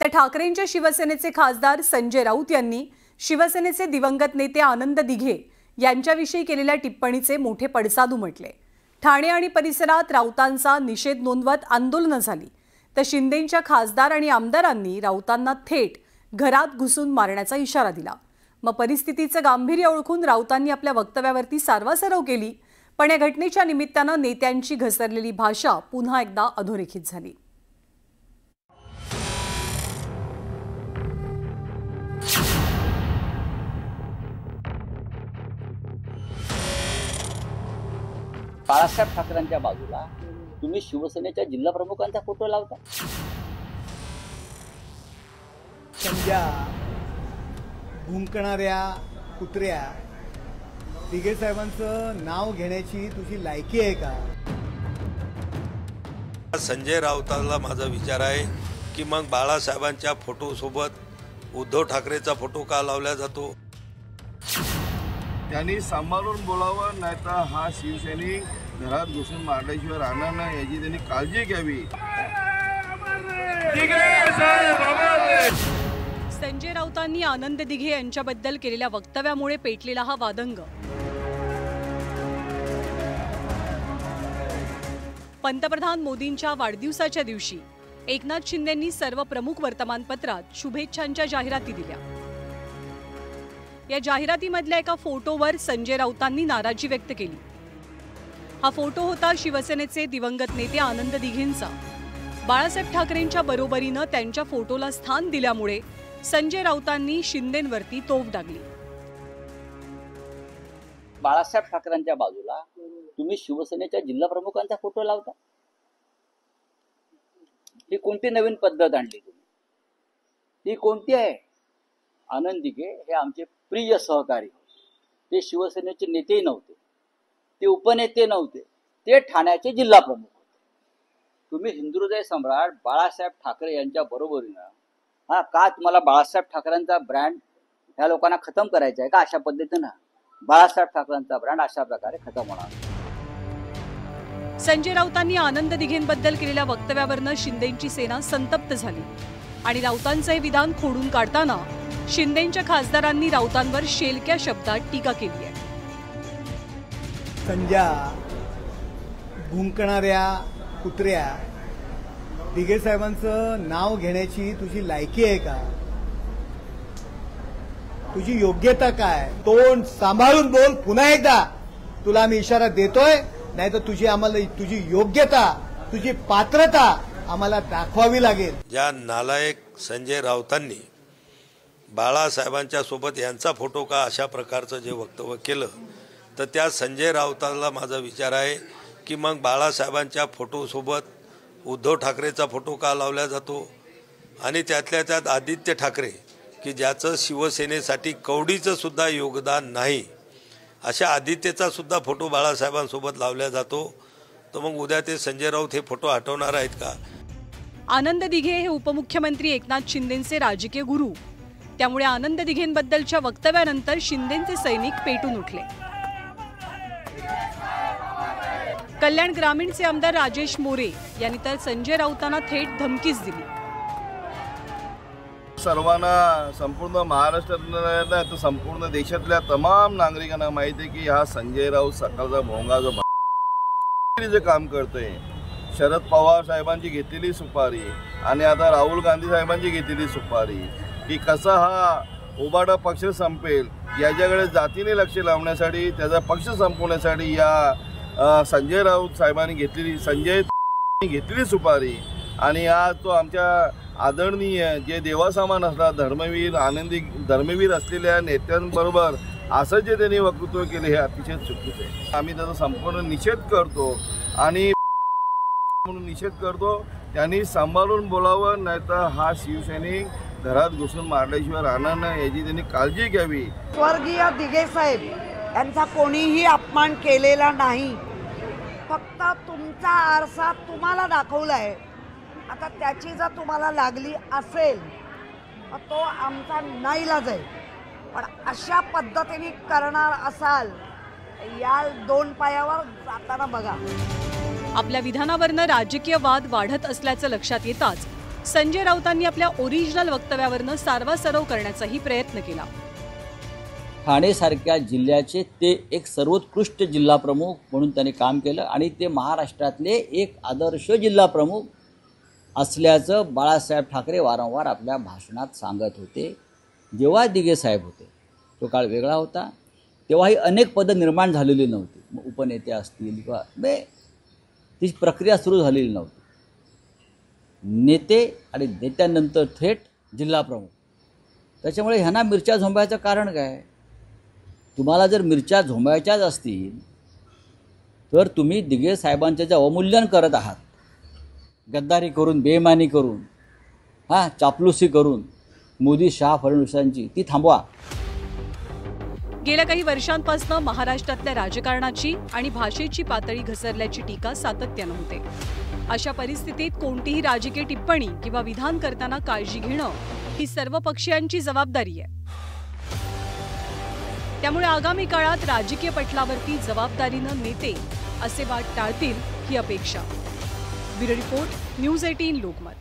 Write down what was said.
तर ठाकरेंच्या शिवसेनेचे खासदार संजय राऊत यांनी शिवसेनेचे दिवंगत नेते आनंद दिघे यांच्याविषयी केलेल्या टिप्पणीचे मोठे पडसाद उमटले। ठाणे आणि परिसरात राऊतांचा निषेध नोंदवत आंदोलनं झाली, तर शिंदेंच्या खासदार आणि आमदारांनी राऊतांना थेट घरात घुसून मारण्याचा इशारा दिला। मग परिस्थितीचं गांभीर्य ओळखून राऊतांनी आपल्या वक्तव्यावरती सारवासारव केली, पण या घटनेच्या निमित्तानं नेत्यांची घसरलेली भाषा पुन्हा एकदा अधोरेखित झाली। बाळासाहेब ठाकरेंच्या बाजूला तुम्ही शिवसेनेच्या जिल्हा प्रमुखांचा फोटो लावता। समजा भुंकणाऱ्या कुत्र्या दिघे साहेबांचं नाव घेण्याची तुझी लायकी आहे का? संजय राऊतांना माझा विचार आहे की मग बाळासाहेबांच्या फोटो सोबत उद्धव ठाकरेचा फोटो का लावला जातो? त्यांनी सांभाळून बोलावं, नाहीतर हा शिवसैनिक घरात घुसून मारल्याशिवाय राहणार नाही याची त्यांनी काळजी घ्यावी। संजय राऊतांनी आनंद दिघे यांच्याबद्दल केलेल्या वक्तव्यामुळे पेटलेला हा वादंग पंतप्रधान मोदींच्या वाढदिवसाच्या दिवशी एकनाथ शिंदेंनी सर्व प्रमुख वर्तमानपत्रात शुभेच्छांच्या जाहिराती दिल्या। या जाहिरातीमधल्या एका फोटोवर संजय राऊतांनी नाराजी व्यक्त केली। हा फोटो होता शिवसेनेचे दिवंगत नेते आनंद दिघेंचा। बाळासाहेब ठाकरेंच्या बरोबरीनं त्यांच्या फोटोला स्थान दिल्यामुळे संजय राऊतांनी शिंदेंवरती तोफ डागली। बाळासाहेब ठाकरेंच्या बाजूला तुम्ही शिवसेनेच्या जिल्हा प्रमुखांचा फोटो लावता। ही कोणती नवीन पद्धत आणली तुम्ही? ही कोणती आहे? आनंद दिघे हे आमचे प्रिय सहकारी होते। ते शिवसेनेचे नेतेही नव्हते, ते उपनेते नव्हते, ते ठाण्याचे जिल्हा प्रमुख होते। तुम्ही हिंदुहृदय सम्राट बाळासाहेब ठाकरे यांच्या बरोबरीनं का तुम्हाला बाळासाहेब ठाकरेंचा ब्रँड ह्या लोकांना खतम करायचा आहे का? अशा पद्धतीनं बाळासाहेब ठाकरेंचा ब्रँड अशा प्रकारे खतम होणार। संजय राऊतांनी आनंद दिघेंबद्दल केलेल्या वक्तव्यावरनं शिंदेंची सेना संतप्त झाली आणि राऊतांचं हे विधान खोडून काढताना शिंदेंच्या खासदारांनी राऊतांवर शेलक्या शब्दात टीका केली आहे। समजा भुंकणाऱ्या कुत्र्या दिघे साहेबांचं नाव घेण्याची तुझी लायकी आहे का? तुझी योग्यता काय? तोंड सांभाळून बोल। पुन्हा एकदा तुला मी इशारा देतोय, नाही तर तुझी योग्यता, तुझी पात्रता आम्हाला दाखवावी लागेल। ज्या नालायक संजय राऊतांनी बाळासाहेबांच्या सोबत यांचा फोटो का अशा प्रकारचं जे वक्तव्य केलं, तर त्या संजय राऊतांना माझा विचार आहे की मग बाळासाहेबांच्या फोटो सोबत उद्धव ठाकरेचा फोटो का लावला जातो? आणि त्यातल्या त्यात आदित्य ठाकरे की ज्याचं शिवसेनेसाठी कवडीचं सुद्धा योगदान नाही, अशा आदित्यचा सुद्धा फोटो बाळासाहेबांसोबत लावला जातो। तर मग उद्या ते संजय राऊत हे फोटो हटवणार आहेत का? आनंद दिघे हे उपमुख्यमंत्री एकनाथ शिंदेंचे राजकीय गुरु, त्यामुळे आनंद दिघेंबद्दलच्या वक्तव्यानंतर शिंदेंचे सैनिक पेटून उठले। कल्याण ग्रामीणचे आमदार राजेश मोरे यांनी तर संजय राऊतांना थेट धमकीच दिली। सर्वांना, संपूर्ण महाराष्ट्रातल्या तर संपूर्ण देशातल्या तमाम नागरिकांना माहिती आहे की हा संजय राऊत सकाळचा भोंगा जो जे काम करतोय, शरद पवार साहेबांची घेतलेली सुपारी आणि आता राहुल गांधी साहेबांची घेतलेली सुपारी, की कसा हा उबाडा पक्ष संपेल याच्याकडे जातीने लक्ष लावण्यासाठी, त्याचा पक्ष संपवण्यासाठी या संजय राऊत साहेबांनी घेतलेली सुपारी। आणि आज तो आमच्या आदरणीय जे देवासमान असतात धर्मवीर असलेल्या नेत्यांबरोबर असं जे त्यांनी वक्तव्य केले हे अतिशय चुकीचं आहे। आम्ही त्याचा संपूर्ण निषेध करतो आणि म्हणून निषेध करतो। त्यांनी सांभाळून बोलावं, नाहीतर हा शिवसैनिक घरात घुसून मारल्याशिवाय राहणार नाही याची त्यांनी काळजी घ्यावी। स्वर्गीय दिघे साहेब यांचा कोणीही अपमान केलेला नाही, फक्त तुमचा आरसा तुम्हाला दाखवलाय। आता त्याची जर तुम्हाला लागली असेल तर तो आमचा नाईलाज आहे, पण अशा पद्धतीने करणार असाल या दोन पायावर जाताना बघा। आपल्या विधानावरनं राजकीय वाद वाढत असल्याचं लक्षात येताच संजय राऊतांनी आपल्या ओरिजिनल वक्तव्यावरनं सारवासारव करण्याचाही प्रयत्न केला. ठाणेसारख्या जिल्ह्याचे ते एक सर्वोत्कृष्ट जिल्हा प्रमुख म्हणून त्यांनी काम केलं आणि ते महाराष्ट्रातले एक आदर्श जिल्हा प्रमुख असल्याचं बाळासाहेब ठाकरे वारंवार आपल्या भाषणात सांगत होते. जेव्हा दिघे साहेब होते तो काळ वेगळा होता. तेव्हाही अनेक पदं निर्माण झालेली नव्हती. मग उपनेते असतील किंवा ती प्रक्रिया सुरू झालेली नव्हती. नेते आणि नेत्यानंतर थेट जिल्हा प्रमुख. त्याच्यामुळे ह्यांना मिरच्या झोंबायचं कारण काय? तुम्हाला जर मिरच्या झोंबायच्याच असतील तर तुम्ही दिघे साहेबांचं जे अवमूल्यन करत आहात, गद्दारी करून, बेईमानी करून, चापलुसी करून मोदी शहा फडणवीसांची, ती थांबवा. गेल्या काही वर्षांपासून महाराष्ट्रातल्या राजकारणाची आणि भाषेची पातळी घसरल्याची टीका सातत्यानं होते. अशा परिस्थितीत कोणतीही राजकीय टिप्पणी किंवा विधान करताना काळजी घेणं ही सर्व पक्षीयांची जबाबदारी आहे. त्यामुळे आगामी काळात राजकीय पटलावरती जबाबदारीनं नेते असे वाद टाळतील ही अपेक्षा. Bureau report, news 18 Lokmat.